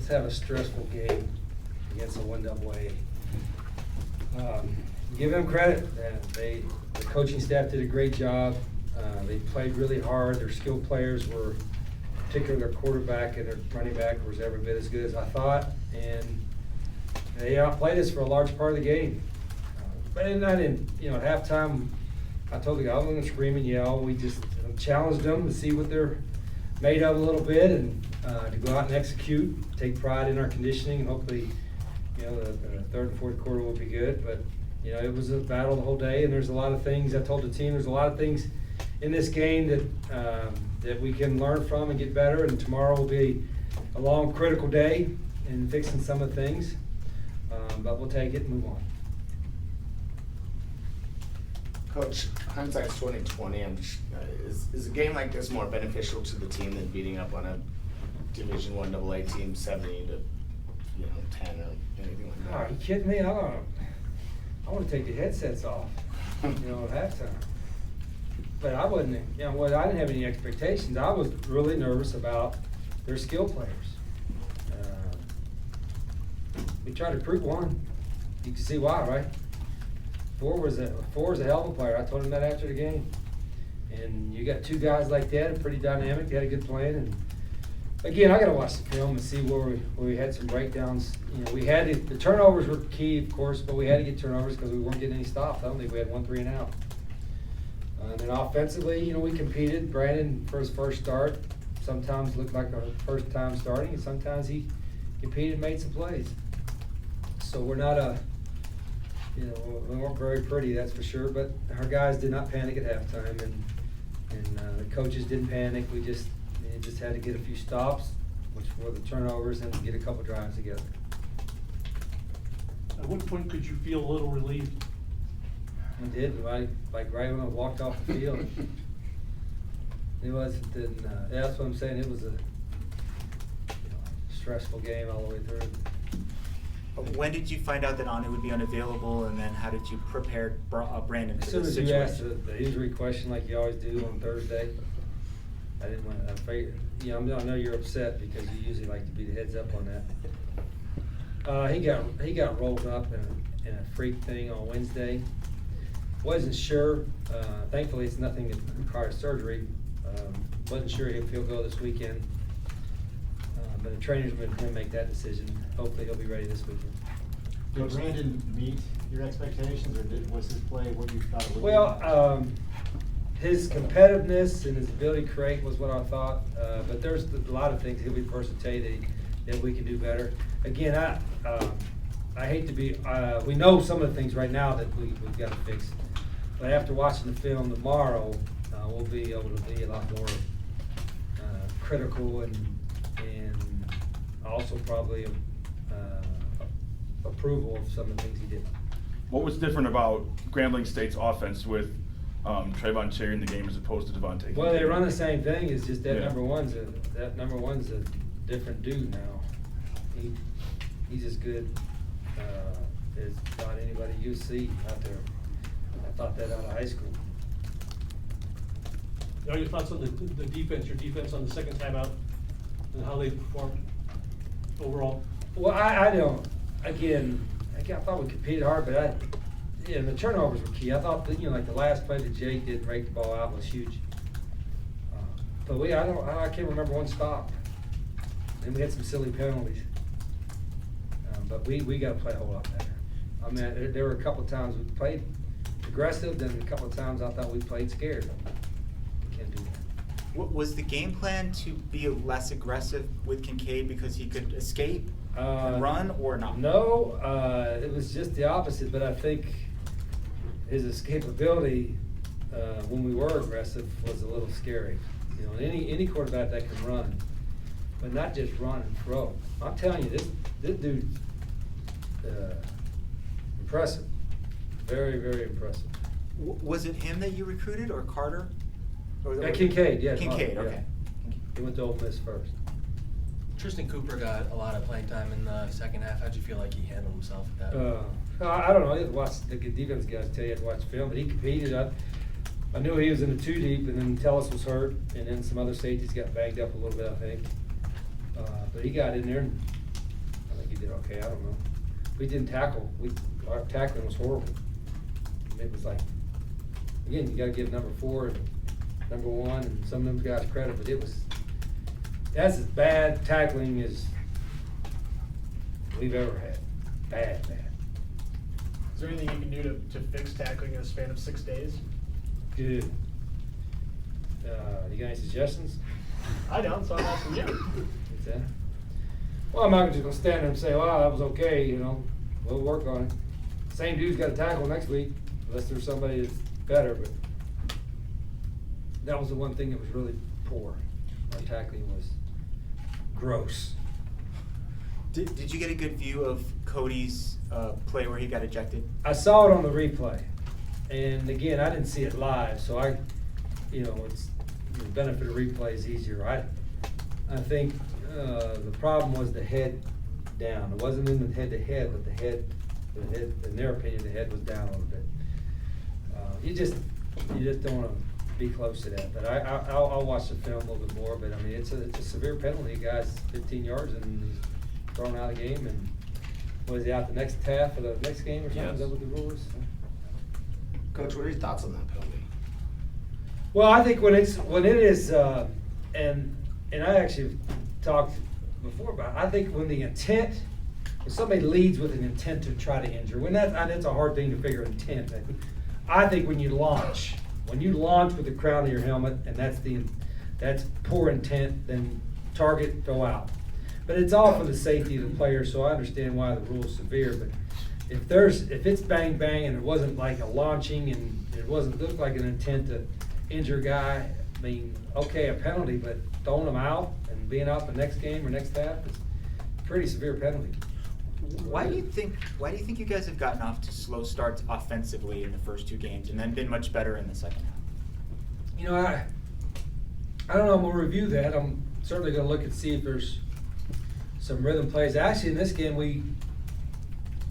let's have a stressful game against a 1AA. Give them credit. The coaching staff did a great job. They played really hard. Their skilled players were, particularly their quarterback and their running back, was every bit as good as I thought. And they outplayed us for a large part of the game. But I didn't, at halftime, I told the guys, I'm going to scream and yell. We just challenged them to see what they're made of a little bit, and to go out and execute, take pride in our conditioning, and hopefully, the third and fourth quarter will be good. But, it was a battle the whole day, and there's a lot of things, I told the team, there's a lot of things in this game that we can learn from and get better, and tomorrow will be a long, critical day in fixing some of the things. But we'll take it and move on. Coach, hindsight's 20/20. Is a game like this more beneficial to the team than beating up on a Division I AA team 70 to 10 or anything like that? Are you kidding me? I want to take the headsets off, at halftime. But I wasn't, I didn't have any expectations. I was really nervous about their skill players. We tried to prove one. You can see why, right? Four was a hell of a player. I told him that after the game. And you got two guys like that, pretty dynamic. They had a good plan. And again, I got to watch the film and see where we had some breakdowns. We had the turnovers were key, of course, but we had to get turnovers because we weren't getting any stops. I don't think we had 1 3 and out. And then offensively, we competed. Brandon, for his first start, sometimes looked like our first time starting, and sometimes he competed and made some plays. So we're not we weren't very pretty, that's for sure, but our guys did not panic at halftime, and the coaches didn't panic. We just had to get a few stops, which were the turnovers, and get a couple drives together. At what point could you feel a little relieved? I did, right when I walked off the field. That's what I'm saying, it was a stressful game all the way through. When did you find out that Anu would be unavailable, and then how did you prepare Brandon As for soon this as you asked situation? the injury question like you always do on Thursday, I didn't want to, I know you're upset because you usually like to be the heads up on that. He got rolled up in a freak thing on Wednesday. Wasn't sure, thankfully it's nothing that requires surgery. Wasn't sure if he'll go this weekend. But the trainers will make that decision. Hopefully he'll be ready this weekend. Did Brandon meet your expectations, or was his play what you thought it would be? Well, his competitiveness and his ability to create was what I thought. But there's a lot of things he'll be the first to tell you that we can do better. Again, I hate to be. We know some of the things right now that we've got to fix. But after watching the film tomorrow, we'll be able to be a lot more critical and also probably approval of some of the things he did. What was different about Grambling State's offense with Trayvon Cherry in the game as opposed to Devontae? Well, they run the same thing. It's just that Yeah. number one's a different dude now. He's as good as about anybody you see out there. I thought that out of high school. Now your thoughts on the defense, your defense on the second time out, and how they performed overall? Well, I don't. Again, I thought we competed hard, but the turnovers were key. I thought that like the last play that Jake did break the ball out was huge. But I can't remember one stop. And we had some silly penalties. But we got to play a whole lot better. I mean, there were a couple of times we played aggressive, then a couple of times I thought we played scared. We can't do that. Was the game plan to be less aggressive with Kincaid because he could escape and run, or not? No, it was just the opposite, but I think his escapability when we were aggressive was a little scary. Any quarterback that can run, but not just run and throw. I'm telling you, this dude, impressive. Very, very impressive. Was it him that you recruited, or Carter? Or Kincaid, yeah. Kincaid, Carter, okay. He went to Ole Miss first. Tristan Cooper got a lot of playing time in the second half. How'd you feel like he handled himself with that? I don't know. I had to watch the defense guys tell you I had to watch film, but he competed. I knew he was in the 2 deep, and then Tellis was hurt, and then some other safeties got banged up a little bit, I think. But he got in there and did okay, I don't know. We didn't tackle, our tackling was horrible. It was like, again, you gotta give number 4 and number 1 and some of them guys credit, but that's as bad tackling as we've ever had. Bad. Is there anything you can do to fix tackling in a span of 6 days? Good. You got any suggestions? I don't, so I'm asking you. What's that? Well, I'm not just gonna stand there and say, wow, that was okay, you know, we'll work on it. Same dude's got a tackle next week, unless there's somebody that's better, but that was the one thing that was really poor. Our tackling was gross. Did you get a good view of Cody's play where he got ejected? I saw it on the replay, and again, I didn't see it live, so it's, the benefit of replay is easier. I think the problem was the head down. It wasn't in the head-to-head, but the head, in their opinion, the head was down a little bit. You just don't wanna be close to that, but I'll watch the film a little bit more, but I mean, it's a severe penalty. Guy's 15 yards and he's thrown out of the game, and was he out the next half of the next game or something? Is that what the rule is? Coach, what are your thoughts on that penalty? Well, I think when it is, and I actually talked before about it, I think when the intent, when somebody leads with an intent to try to injure, that's a hard thing to figure intent. I think when you launch with the crown of your helmet, and that's poor intent, then target, go out. But it's all for the safety of the player, so I understand why the rule's severe, but if it's bang bang and it wasn't like a launching and it looked like an intent to injure a guy, I mean, okay, a penalty, but throwing them out and being out the next game or next half is a pretty severe penalty. Why do you think you guys have gotten off to slow starts offensively in the first 2 games and then been much better in the second half? You know, I don't know, I'm gonna review that. I'm certainly gonna look and see if there's some rhythm plays. Actually, in this game, we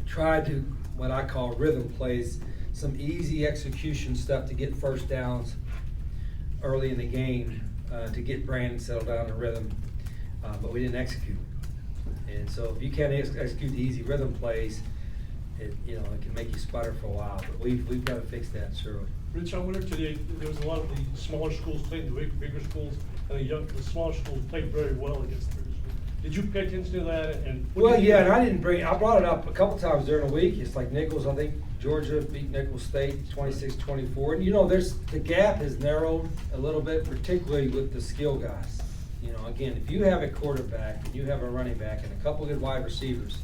tried to, what I call rhythm plays, some easy execution stuff to get first downs early in the game, to get Brandon settled down in rhythm, but we didn't execute. And so if you can't execute the easy rhythm plays, it can make you sputter for a while, but we've got to fix that, surely. Rich, I wonder today, there was a lot of the smaller schools playing the bigger schools, and the smaller schools played very well against the bigger schools. Did you pay attention to that? And Well, yeah, and I brought it up a couple times during the week. It's like Nichols, I think Georgia beat Nichols State 26-24. And the gap has narrowed a little bit, particularly with the skill guys. Again, if you have a quarterback and you have a running back and a couple good wide receivers,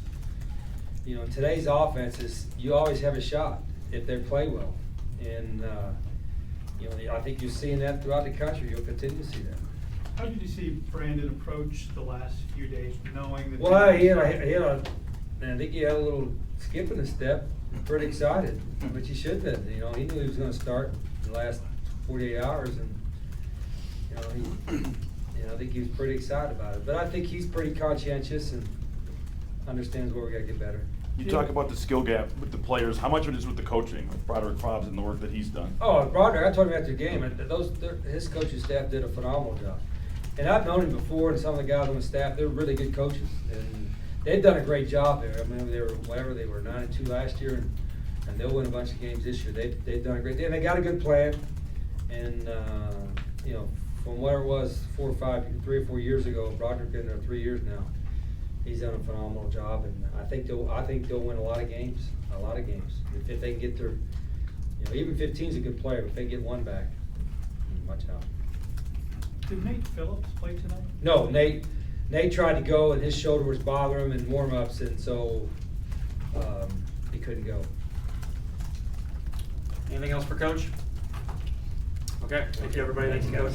in today's offenses, you always have a shot if they play well. And, I think you're seeing that throughout the country. You'll continue to see that. How did you see Brandon approach the last few days, knowing that? Well, I think he had a little skip in his step. Pretty excited, which he should have been. He knew he was going to start in the last 48 hours, and I think he was pretty excited about it. But I think he's pretty conscientious and understands where we got to get better. You talk about the skill gap with the players. How much of it is with the coaching, with Broderick Fobbs and the work that he's done? Oh, Broderick, I told him after the game, his coaching staff did a phenomenal job. And I've known him before, and some of the guys on the staff, they're really good coaches. And they've done a great job there. I mean, they were 9-2 last year, and they'll win a bunch of games this year. They've done a great, and they got a good plan. And, from where it was 3 or 4 years ago, Broderick been there 3 years now. He's done a phenomenal job, and I think they'll win a lot of games. If they can get their, even 15's a good player, but if they get one back, watch out. Did Nate Phillips play tonight? No, Nate tried to go, and his shoulder was bothering him in warm-ups, and so he couldn't go. Anything else for Coach? Okay, thank you, everybody. Thank you, Coach.